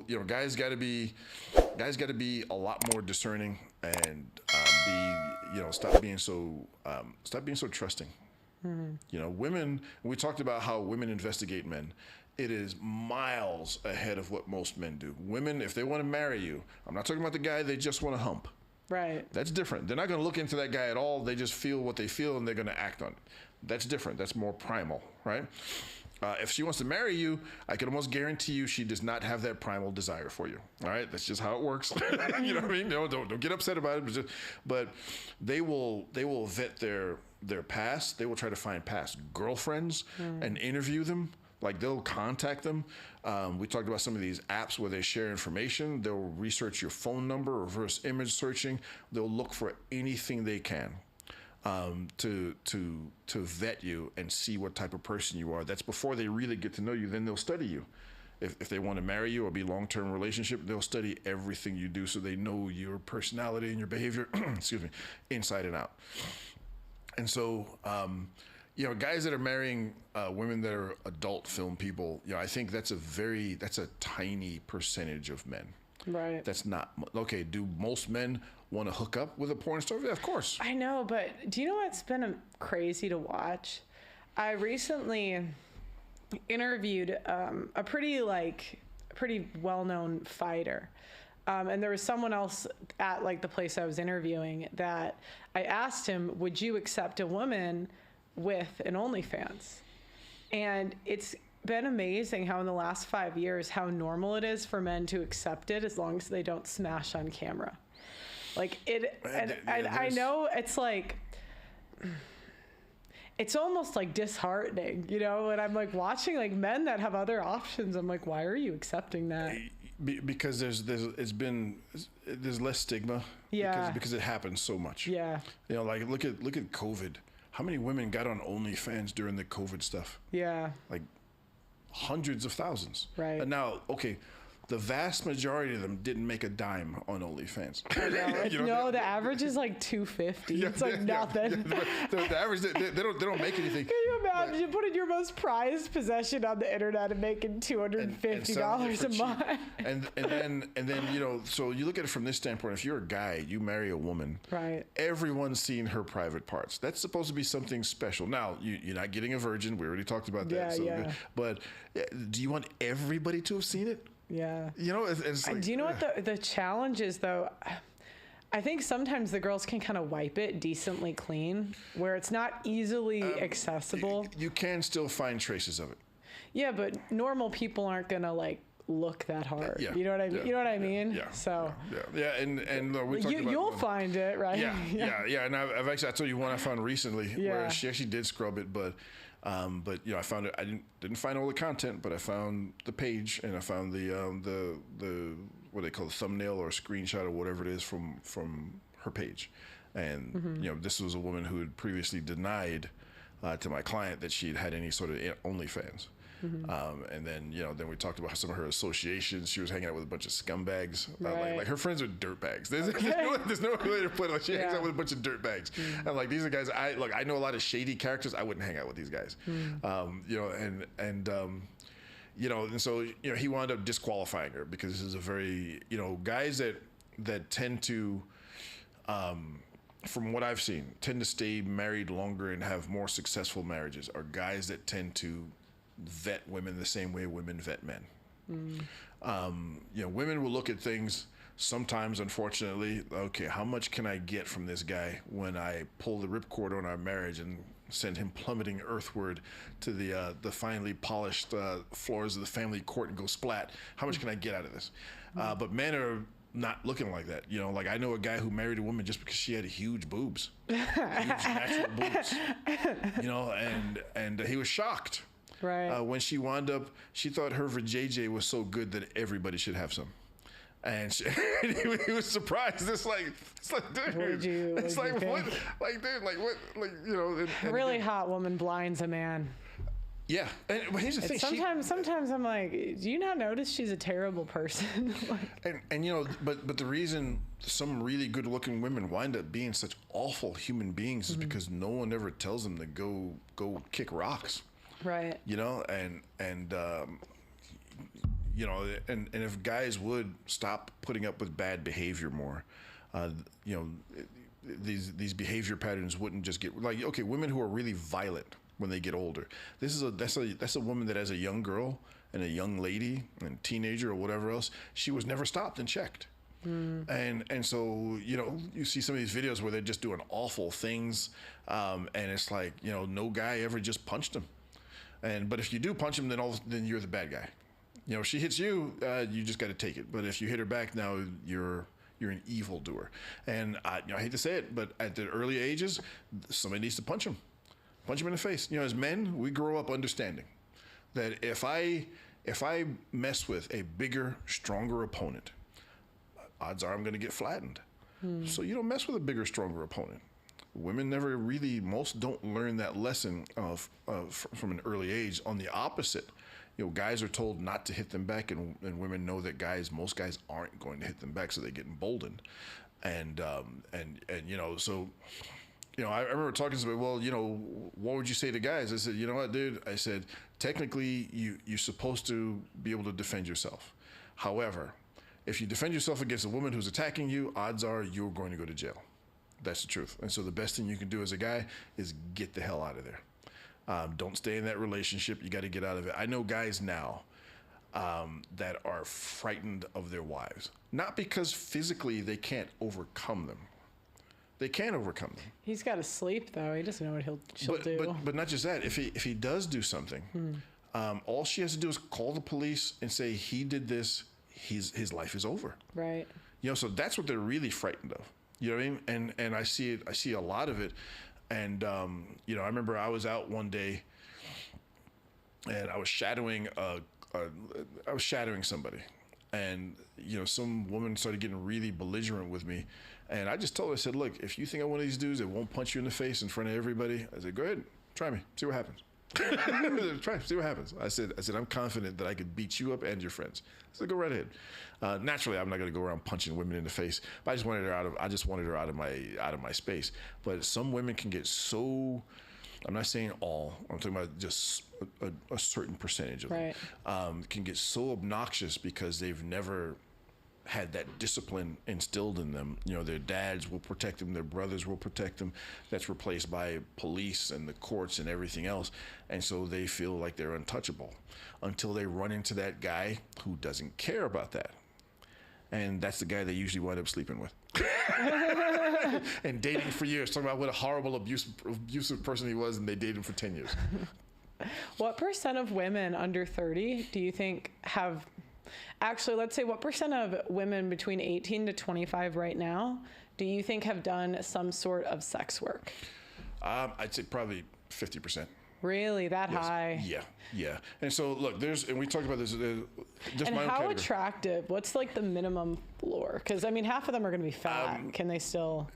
so guys got to be a lot more discerning and stop being so trusting. Women. We talked about how women investigate men. It is miles ahead of what most men do. Women, if they want to marry you, I'm not talking about the guy they just want to hump. Right. That's different. They're not going to look into that guy at all. They just feel what they feel and they're going to act on it. That's different. That's more primal, right? If she wants to marry you, I can almost guarantee you she does not have that primal desire for you. All right, that's just how it works. You know what I mean? No, don't get upset about it. But they will vet their past. They will try to find past girlfriends and interview them. Like they'll contact them. We talked about some of these apps where they share information. They'll research your phone number, reverse image searching. They'll look for anything they can to vet you and see what type of person you are. That's before they really get to know you. Then they'll study you. If they want to marry you or be long-term relationship, they'll study everything you do so they know your personality and your behavior, excuse me, inside and out. And so, guys that are marrying women that are adult film people, I think that's a tiny percentage of men. Right. That's not okay. Do most men want to hook up with a porn star? Yeah, of course. I know, but do you know what's been crazy to watch? I recently interviewed a pretty well-known fighter. And there was someone else at the place I was interviewing that I asked him, would you accept a woman with an OnlyFans? And it's been amazing how in the last 5 years, how normal it is for men to accept it as long as they don't smash on camera. I know it's it's almost disheartening, and I'm watching men that have other options. I'm like, why are you accepting that? Because there's less stigma. Yeah. Because it happens so much. Yeah. Look at COVID. How many women got on OnlyFans during the COVID stuff? Yeah. Hundreds of thousands. Right. And now, okay, the vast majority of them didn't make a dime on OnlyFans. No, the average is $250. Yeah, it's nothing. Yeah, the average, they don't make anything. Can you imagine you putting your most prized possession on the internet and making $250 a month? And then so you look at it from this standpoint. If you're a guy, you marry a woman. Right. Everyone's seen her private parts. That's supposed to be something special. Now you're not getting a virgin. We already talked about that. Yeah. But do you want everybody to have seen it? Yeah. It's do you know what the challenge is though? I think sometimes the girls can kind of wipe it decently clean where it's not easily accessible. You can still find traces of it. Yeah, but normal people aren't going to look that hard. Yeah. You know what I mean? Yeah. You know what I mean? Yeah. So and we talked about you'll find it, right? Yeah. And I've actually, I told you one I found recently where she actually did scrub it, but I found it. I didn't find all the content, but I found the page and I found the what they call the thumbnail or a screenshot or whatever it is from her page, and this was a woman who had previously denied to my client that she had any sort of OnlyFans. And then we talked about some of her associations. She was hanging out with a bunch of scumbags. Right. Like her friends are dirtbags. There's no way to put it. She hangs out with a bunch of dirtbags. And these are guys. I know a lot of shady characters. I wouldn't hang out with these guys. And so he wound up disqualifying her because this is a very guys that tend to. From what I've seen, tend to stay married longer and have more successful marriages are guys that tend to vet women the same way women vet men. Women will look at things sometimes, unfortunately, okay, how much can I get from this guy when I pull the ripcord on our marriage and send him plummeting earthward to the finely polished floors of the family court and go splat? How much can I get out of this? But men are not looking like that. I know a guy who married a woman just because she had huge boobs, huge natural boobs, and he was shocked. Right. When she wound up, she thought her vajayjay was so good that everybody should have some. And he was surprised. It's like, dude. A really hot woman blinds a man. Yeah, but here's the thing. Sometimes I'm like, do you not notice she's a terrible person? But the reason some really good-looking women wind up being such awful human beings is because no one ever tells them to go kick rocks. Right. you know, and if guys would stop putting up with bad behavior more, you know, these behavior patterns wouldn't just get like, okay, women who are really violent when they get older. That's a woman that as a young girl and a young lady and teenager or whatever else, she was never stopped and checked. And so, you know, you see some of these videos where they're just doing awful things, and it's like, you know, no guy ever just punched him. But if you do punch him, then you're the bad guy. You know, if she hits you, you just got to take it. But if you hit her back, now you're an evildoer. And I hate to say it, but at the early ages, somebody needs to punch him in the face. You know, as men, we grow up understanding that if I mess with a bigger, stronger opponent, odds are I'm going to get flattened. So you don't mess with a bigger, stronger opponent. Women never really, most don't learn that lesson from an early age. On the opposite, you know, guys are told not to hit them back, and women know that most guys aren't going to hit them back, so they get emboldened. And you know, so, you know, I remember talking to somebody, well, you know, what would you say to guys? I said, you know what, dude? I said, technically, you're supposed to be able to defend yourself. However, if you defend yourself against a woman who's attacking you, odds are you're going to go to jail. That's the truth. And so the best thing you can do as a guy is get the hell out of there. Don't stay in that relationship. You got to get out of it. I know guys now that are frightened of their wives, not because physically they can't overcome them. They can't overcome them. He's got to sleep though. He doesn't know what she'll do. But not just that. If he does do something, all she has to do is call the police and say he did this. His life is over. Right. You know, so that's what they're really frightened of. You know what I mean? And I see it. I see a lot of it. And you know, I remember I was out one day, and I was shadowing somebody, and you know, some woman started getting really belligerent with me, and I just told her, I said, look, if you think I'm one of these dudes that won't punch you in the face in front of everybody, I said, go ahead, try me, see what happens. Try, see what happens. I said, I'm confident that I could beat you up and your friends. I said, go right ahead. Naturally, I'm not going to go around punching women in the face, but I just wanted her out of my space. But some women can get so, I'm not saying all, I'm talking about just a certain percentage of them, can get so obnoxious because they've never had that discipline instilled in them. You know, their dads will protect them, their brothers will protect them. That's replaced by police and the courts and everything else. And so they feel like they're untouchable until they run into that guy who doesn't care about that. And that's the guy they usually wind up sleeping with. And dating for years, talking about what a horrible abusive person he was, and they dated him for 10 years. What % of women under 30 do you think have... Actually, let's say what % of women between 18 to 25 right now do you think have done some sort of sex work? I'd say probably 50%. Really? That high? Yeah. And so, look, and we talked about this. Just and my own how category. Attractive? What's like the minimum floor? Because, I mean, half of them are going to be fat. Can they still?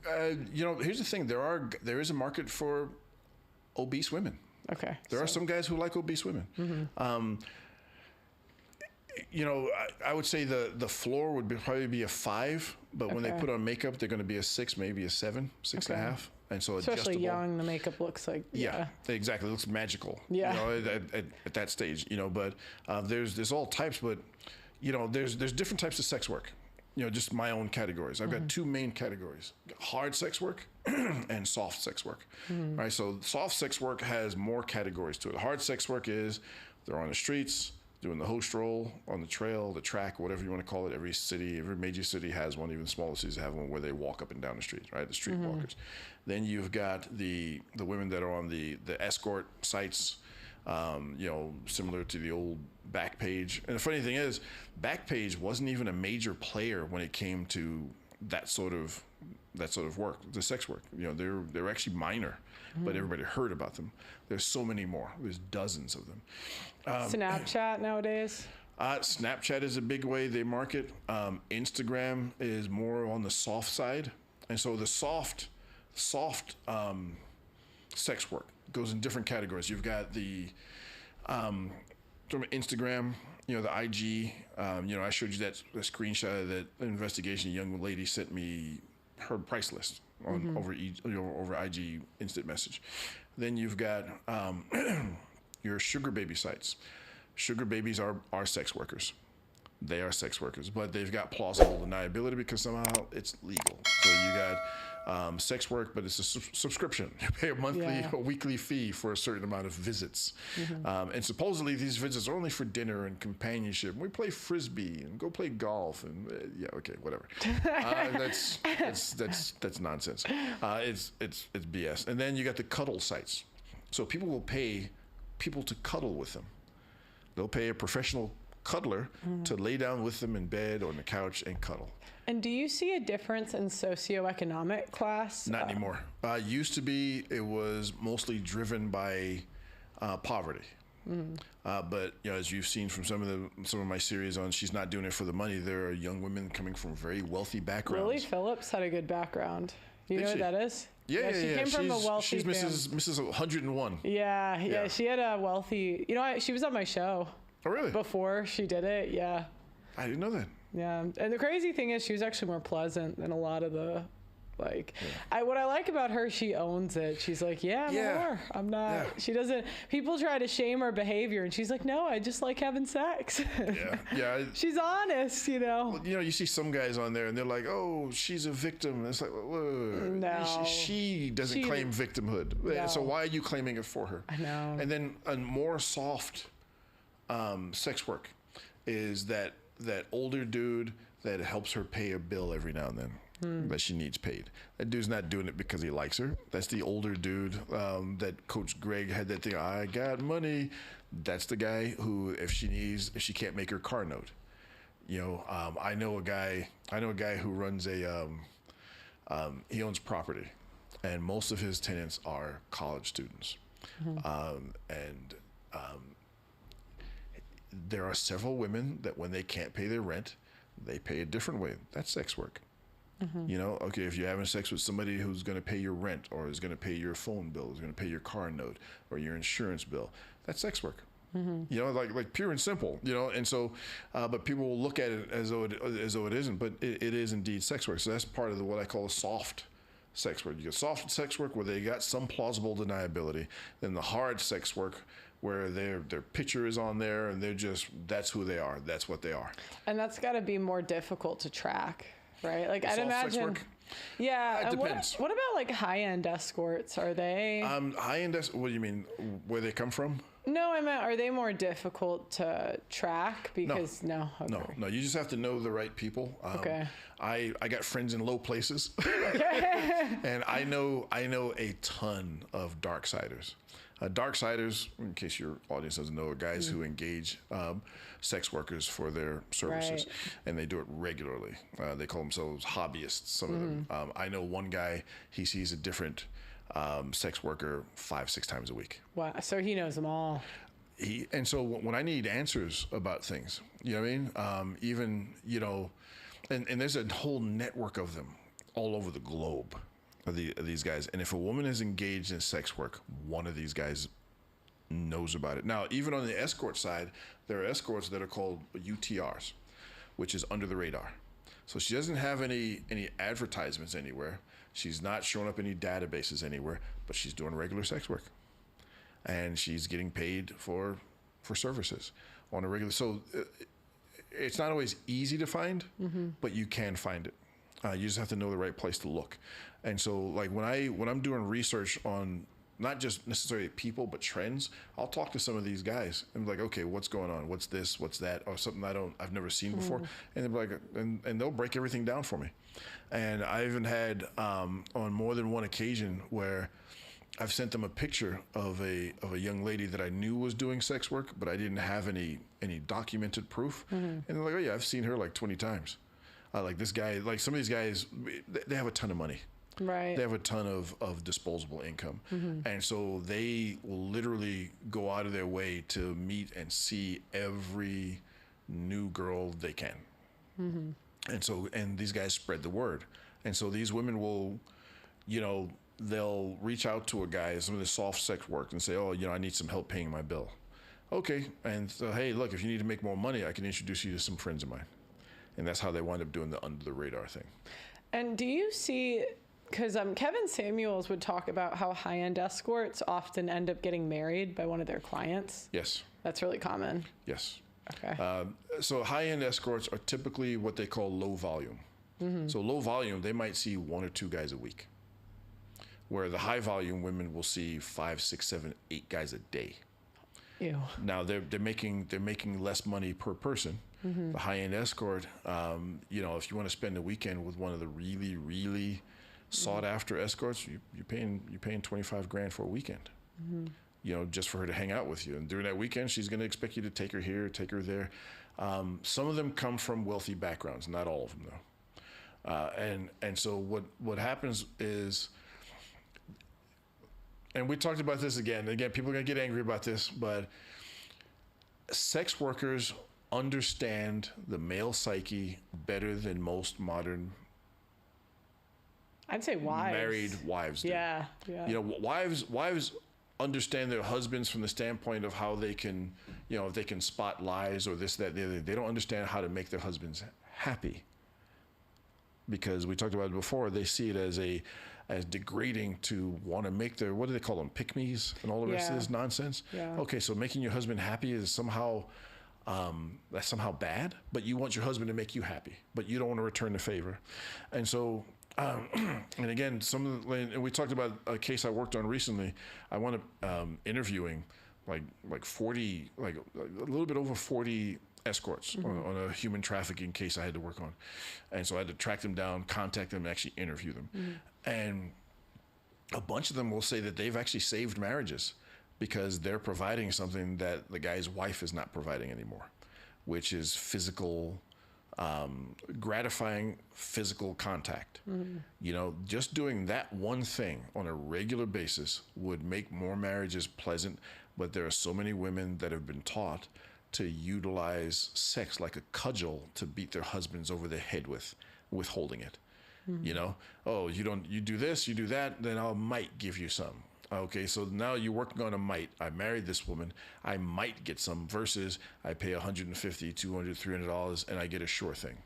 You know, here's the thing. There is a market for obese women. Okay. There are some guys who like obese women. Mm-hmm. You know, I would say the floor would probably be a 5, but when they put on makeup, they're going to be a 6, maybe a 7, 6.5. And so especially adjustable. young, the makeup looks like exactly. It looks magical. Yeah. You know, at that stage, you know, but there's all types, but you know, there's different types of sex work. You know, just my own categories. I've got 2 main categories: hard sex work and soft sex work. Right. So soft sex work has more categories to it. Hard sex work is they're on the streets, doing the host role on the trail, the track, whatever you want to call it. Every city, every major city has one. Even smaller cities have one where they walk up and down the street, right? The street walkers. Then you've got the women that are on the escort sites, you know, similar to the old Backpage. And the funny thing is, Backpage wasn't even a major player when it came to that sort of work, the sex work. You know, they're actually minor, but everybody heard about them. There's so many more. There's dozens of them. Snapchat nowadays? Snapchat is a big way they market. Instagram is more on the soft side. And so the soft sex work goes in different categories. You've got the from Instagram, you know, the IG. You know, I showed you that screenshot of that investigation. A young lady sent me her price list on over IG instant message. Then you've got your sugar baby sites. Sugar babies are sex workers. they are sex workers, but they've got plausible deniability because somehow it's legal. So you got sex work, but it's a subscription. You pay a monthly or weekly fee for a certain amount of visits. And supposedly these visits are only for dinner and companionship. We play frisbee and go play golf and whatever. That's nonsense. It's BS. And then you got the cuddle sites. So people will pay people to cuddle with them. They'll pay a professional cuddler to lay down with them in bed or on the couch and cuddle. And do you see a difference in socioeconomic class? Not anymore. Used to be, it was mostly driven by poverty. But as you've seen from some of my series on She's Not Doing It for the Money, there are young women coming from very wealthy backgrounds. Lily Phillips had a good background. You know who that is? Yeah. She came from a wealthy family. She's Mrs. 101. Yeah. She had a wealthy. She was on my show. Oh, really? Before she did it, yeah. I didn't know that. Yeah, and the crazy thing is she was actually more pleasant than a lot of the, what I like about her, she owns it. She's like, I'm a whore. I'm not. Yeah. She doesn't, people try to shame her behavior, and she's like, no, I just like having sex. Yeah. She's honest, Well, you see some guys on there, and they're like, oh, she's a victim. And it's like, no. She doesn't claim victimhood. No. So why are you claiming it for her? I know. And then a more soft sex work is that older dude that helps her pay a bill every now and then that she needs paid. That dude's not doing it because he likes her. That's the older dude that Coach Greg had that thing, I got money. That's the guy who, if she can't make her car note. I know a guy who runs he owns property, and most of his tenants are college students. There are several women that when they can't pay their rent, they pay a different way. That's sex work. If you're having sex with somebody who's going to pay your rent or is going to pay your phone bill, is going to pay your car note or your insurance bill, that's sex work. Like pure and simple, and so, but people will look at it as though it isn't, but it is indeed sex work. So that's part of what I call a soft sex work. You get soft sex work where they got some plausible deniability, then the hard sex work where their picture is on there and that's who they are. That's what they are. And that's got to be more difficult to track, right? Like I'd imagine. Sex work? Yeah. It depends. What about high-end escorts? Are they? High-end what do you mean? Where they come from? No, I meant, are they more difficult to track? Because no. Okay. No. You just have to know the right people. Okay. I got friends in low places, and I know a ton of darksiders. Darksiders, in case your audience doesn't know, are guys who engage sex workers for their services, and they do it regularly. They call themselves hobbyists, some of them. I know one guy, he sees a different sex worker 5-6 times a week. Wow, so he knows them all. And so when I need answers about things, you know what I mean? Even, and there's a whole network of them all over the globe. Of these guys, and if a woman is engaged in sex work, one of these guys knows about it. Now, even on the escort side, there are escorts that are called UTRs, which is under the radar. So she doesn't have any advertisements anywhere. She's not showing up any databases anywhere, but she's doing regular sex work, and she's getting paid for services on a regular. So it's not always easy to find, but you can find it. You just have to know the right place to look. And so, like when I'm doing research on not just necessarily people but trends, I'll talk to some of these guys and be like, okay, what's going on? What's this? What's that? Or something I've never seen before. And they'll be like, and they'll break everything down for me. And I even had on more than one occasion where I've sent them a picture of a young lady that I knew was doing sex work, but I didn't have any documented proof. And they're like, oh yeah, I've seen her like 20 times. Like this guy, like some of these guys, they have a ton of money. Right. They have a ton of disposable income. And so they will literally go out of their way to meet and see every new girl they can. And these guys spread the word. And so these women will, they'll reach out to a guy, some of the soft sex work, and say, oh, I need some help paying my bill. Okay. And so, hey, look, if you need to make more money, I can introduce you to some friends of mine. And that's how they wind up doing the under the radar thing. And do you see, because Kevin Samuels would talk about how high-end escorts often end up getting married by one of their clients. Yes. That's really common. Yes. Okay. So high-end escorts are typically what they call low volume. So low volume, they might see 1 or 2 guys a week, where the high volume women will see 5, 6, 7, 8 guys a day. Ew. Now they're making less money per person. The high-end escort, you know, if you want to spend a weekend with one of the really, really sought-after escorts, you're paying $25,000 for a weekend. You know, just for her to hang out with you. And during that weekend, she's going to expect you to take her here, take her there. Some of them come from wealthy backgrounds, not all of them though. And so what happens is, and we talked about this again, people are going to get angry about this, but sex workers understand the male psyche better than most modern I'd say wives. married wives do. Yeah. You know, wives understand their husbands from the standpoint of how they can, you know, if they can spot lies or this, that, the other. They don't understand how to make their husbands happy. Because we talked about it before, they see it as degrading to want to make their, what do they call them, pick-me's and all the rest of this nonsense. Yeah. Okay, so making your husband happy is somehow that's somehow bad, but you want your husband to make you happy, but you don't want to return the favor. And so, and again, and we talked about a case I worked on recently. I wound up interviewing like 40, like a little bit over 40 escorts on a human trafficking case I had to work on. And so I had to track them down, contact them, and actually interview them. And a bunch of them will say that they've actually saved marriages because they're providing something that the guy's wife is not providing anymore, which is physical, gratifying physical contact. You know, just doing that one thing on a regular basis would make more marriages pleasant. But there are so many women that have been taught to utilize sex like a cudgel to beat their husbands over the head with, withholding it. You know, oh, you do this, you do that, then I might give you some. Okay, so now you're working on a might. I married this woman, I might get some, versus I pay $150, $200, $300 and I get a sure thing.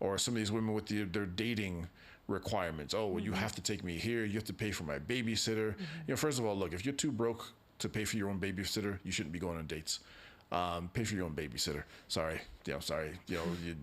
Or some of these women with their dating requirements. Oh, well, you have to take me here, you have to pay for my babysitter. You know, first of all, look, if you're too broke to pay for your own babysitter, you shouldn't be going on dates. Pay for your own babysitter. Sorry, sorry.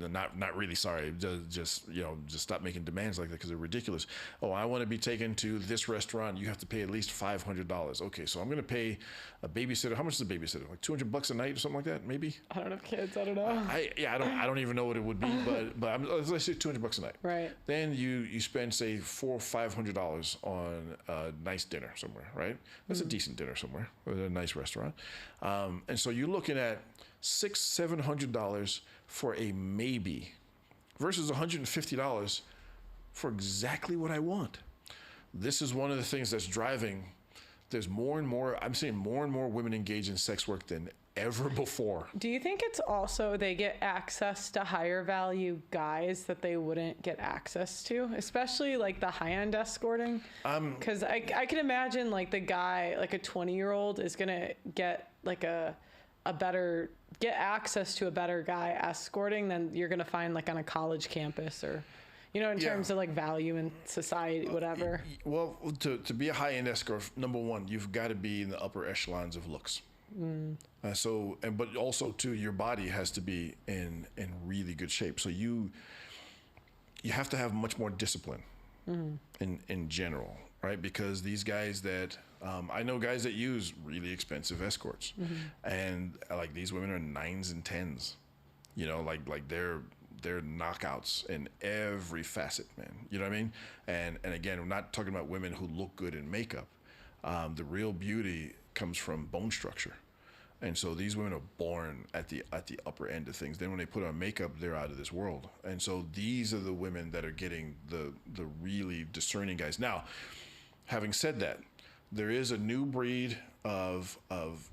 Not really sorry. Just stop making demands like that because they're ridiculous. Oh, I want to be taken to this restaurant. You have to pay at least $500. Okay, so I'm going to pay a babysitter. How much is a babysitter? Like $200 a night or something like that, maybe. I don't have kids. I don't know. I don't even know what it would be, but let's say $200 a night. Right. Then you spend say $400 or $500 on a nice dinner somewhere, right? That's a decent dinner somewhere, at a nice restaurant, and so you're looking at $600-700 for a maybe versus $150 for exactly what I want. This is one of the things that's driving. There's more and more, I'm seeing more and more women engage in sex work than ever before. Do you think it's also they get access to higher value guys that they wouldn't get access to, especially like the high-end escorting? Because I can imagine like the guy, like a 20-year-old is going to get like get access to a better guy escorting than you're going to find like on a college campus or, you know, in terms of like value in society, whatever. Well, to be a high-end escort, number one, you've got to be in the upper echelons of looks. But also too, your body has to be in really good shape. So you have to have much more discipline in general, right? Because these guys that I know guys that use really expensive escorts, and like these women are 9s and 10s, you know, like they're knockouts in every facet, man. You know what I mean? And again, we're not talking about women who look good in makeup. The real beauty comes from bone structure. And so these women are born at the upper end of things. Then when they put on makeup, they're out of this world. And so these are the women that are getting the really discerning guys. Now, having said that, there is a new breed of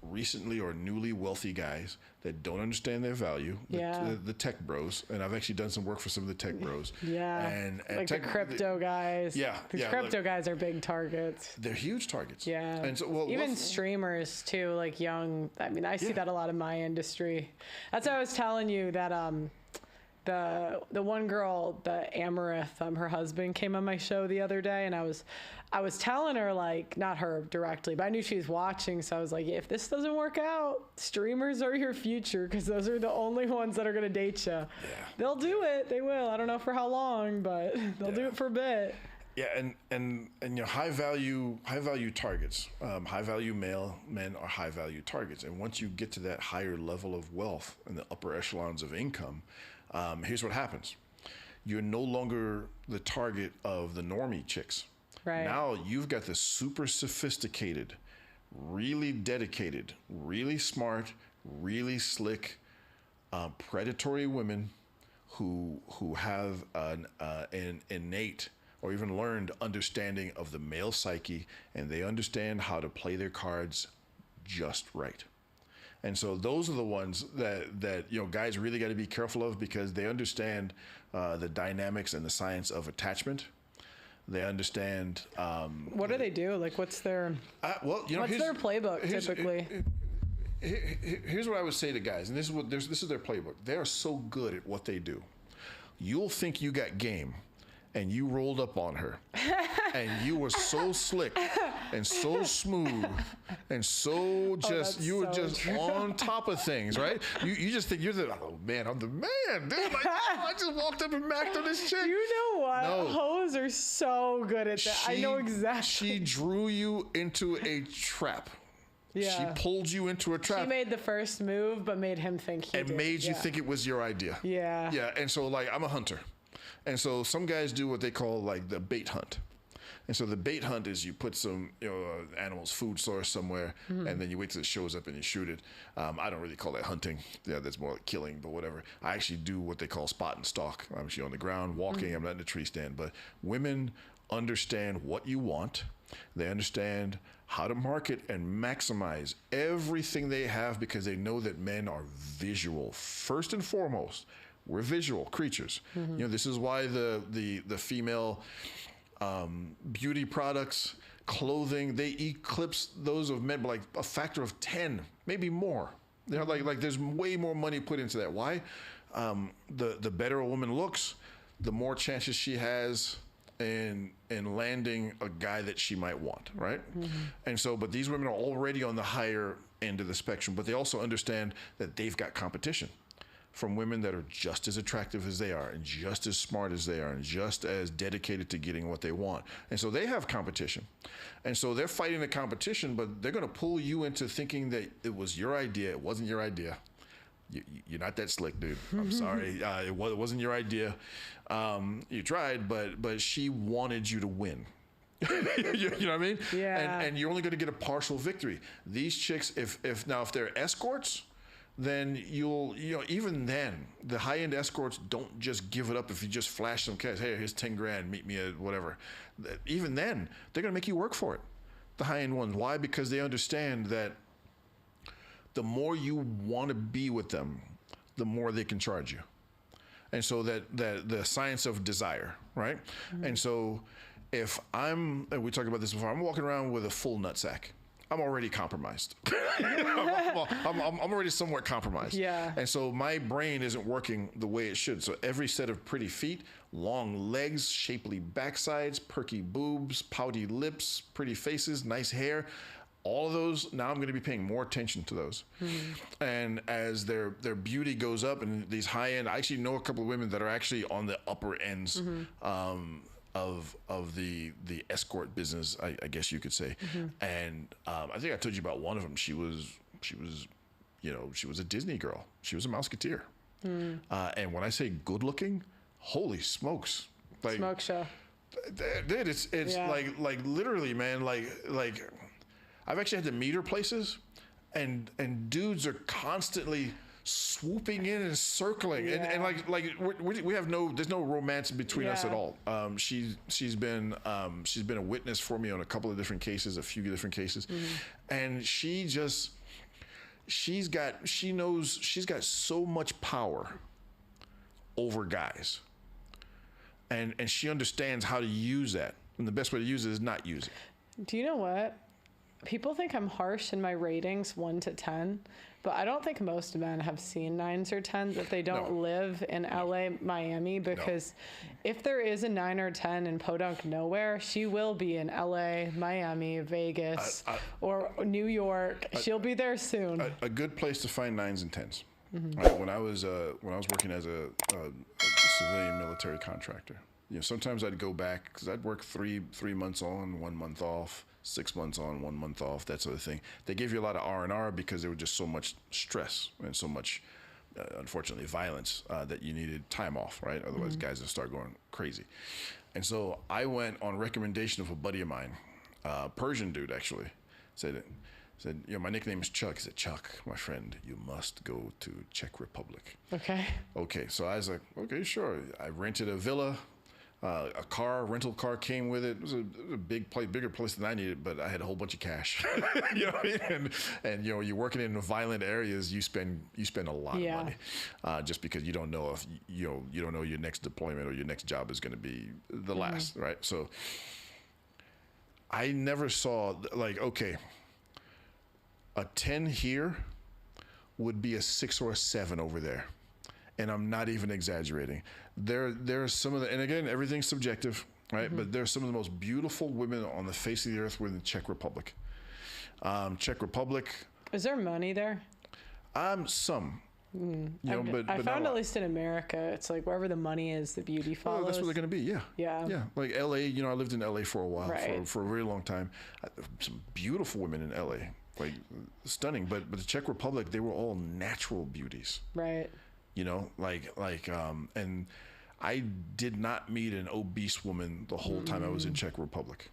recently or newly wealthy guys that don't understand their value, the tech bros. And I've actually done some work for some of the tech bros. Yeah. And like the crypto guys. Yeah. The crypto guys are big targets. They're huge targets. Yeah. And so, even streamers too, like young. I mean, I see that a lot in my industry. That's why I was telling you that the one girl, the Amaranth, her husband came on my show the other day, and I was telling her, like, not her directly, but I knew she was watching, so I was like, if this doesn't work out, streamers are your future, because those are the only ones that are going to date you. Yeah. They'll do it. They will. I don't know for how long, but they'll do it for a bit. Yeah, and high value targets, high value male men are high value targets, and once you get to that higher level of wealth and the upper echelons of income, here's what happens: you're no longer the target of the normie chicks. Right. Now you've got the super sophisticated, really dedicated, really smart, really slick, predatory women who have an innate or even learned understanding of the male psyche, and they understand how to play their cards just right. And so those are the ones that guys really got to be careful of, because they understand the dynamics and the science of attachment. They understand. What do they do? Like, what's their what's their playbook typically? Here's what I would say to guys, and this is their playbook. They are so good at what they do. You'll think you got game, and you rolled up on her, and you were so slick and so smooth and so just you were just true. On top of things, right? You just think you're oh man, I'm the man. Dude, like, I just walked up and macked on this chick. You know what? No. Hoes are so good at that. I know exactly. She drew you into a trap. Yeah. She pulled you into a trap. She made the first move, but made him think he did. And made you think it was your idea. Yeah. Yeah, and so, like, I'm a hunter. And so some guys do what they call, like, the bait hunt. And so the bait hunt is you put some, animal's food source somewhere, and then you wait till it shows up and you shoot it. I don't really call that hunting. Yeah, that's more like killing, but whatever. I actually do what they call spot and stalk. I'm actually on the ground walking. I'm not in a tree stand. But women understand what you want. They understand how to market and maximize everything they have, because they know that men are visual. First and foremost, we're visual creatures. This is why the female beauty products, clothing, they eclipse those of men by like a factor of 10, maybe more. They're like there's way more money put into that. Why? The better a woman looks, the more chances she has in landing a guy that she might want, right? And so, but these women are already on the higher end of the spectrum, but they also understand that they've got competition from women that are just as attractive as they are, and just as smart as they are, and just as dedicated to getting what they want. And so they have competition. And so they're fighting the competition, but they're going to pull you into thinking that it was your idea. It wasn't your idea. You're not that slick, dude. I'm sorry. It wasn't your idea. You tried, but she wanted you to win. You know what I mean? Yeah. And you're only going to get a partial victory. These chicks, if they're escorts, then even then, the high-end escorts don't just give it up if you just flash some cash. Hey, here's 10 grand, meet me at whatever. Even then, they're going to make you work for it, the high-end ones. Why? Because they understand that the more you want to be with them, the more they can charge you. And so that the science of desire, right? And so if we talked about this before, I'm walking around with a full nutsack, I'm already compromised. I'm already somewhat compromised. Yeah. And so my brain isn't working the way it should. So every set of pretty feet, long legs, shapely backsides, perky boobs, pouty lips, pretty faces, nice hair, all of those, now I'm going to be paying more attention to those. And as their beauty goes up, and these high end, I actually know a couple of women that are actually on the upper ends of the escort business, I guess you could say. And I think I told you about one of them. She was a Disney girl. She was a Mouseketeer. And when I say good looking, holy smokes. Like, smoke show. Dude, it's like literally, man, like I've actually had to meet her places, and dudes are constantly swooping in and circling, and we have there's no romance between us at all. She's been a witness for me on a couple of different cases, a few different cases, and she's got so much power over guys, and she understands how to use that, and the best way to use it is not use it. Do you know what? People think I'm harsh in my ratings 1 to 10, but I don't think most men have seen 9s or 10s if they don't live in LA, Miami, because if there is a 9 or 10 in Podunk nowhere, she will be in LA, Miami, Vegas, or New York. She'll be there soon. A good place to find 9s and 10s. Right, when I was working as a civilian military contractor, sometimes I'd go back because I'd work three months on, 1 month off, 6 months on, 1 month off, that sort of thing. They gave you a lot of R&R because there was just so much stress and so much, unfortunately, violence that you needed time off, right? Otherwise, guys would start going crazy. And so I went on recommendation of a buddy of mine, Persian dude actually, said, my nickname is Chuck. He said, Chuck, my friend, you must go to Czech Republic. Okay. So I was like, okay, sure. I rented a villa. Rental car came with it. It was a big place, bigger place than I needed, but I had a whole bunch of cash. You know what I mean? And you're working in violent areas, you spend a lot of money, just because you don't know if you don't know your next deployment or your next job is going to be the last, right? So I never saw a 10 here would be a 6 or a 7 over there. And I'm not even exaggerating. There's some of the, and again, everything's subjective, right? But there's some of the most beautiful women on the face of the earth within the Czech Republic. Czech Republic. Is there money there? Some. I found at least in America, it's like wherever the money is, the beauty follows. Well, that's where they're going to be. Yeah. Yeah. Like LA, I lived in LA for a while, right. for a very long time. Some beautiful women in LA, like stunning. But the Czech Republic, they were all natural beauties. Right. And I did not meet an obese woman the whole time I was in Czech Republic.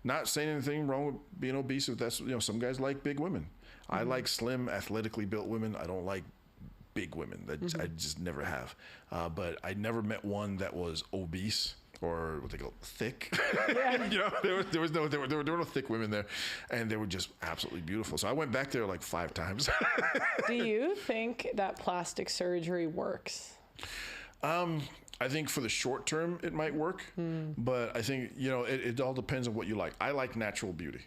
Not saying anything wrong with being obese. If that's, some guys like big women. I like slim, athletically built women. I don't like big women. I just never have. But I never met one that was obese or what they call thick. Yeah. There were no thick women there, and they were just absolutely beautiful. So I went back there like 5 times. Do you think that plastic surgery works? I think for the short term it might work, but I think it all depends on what you like. I like natural beauty.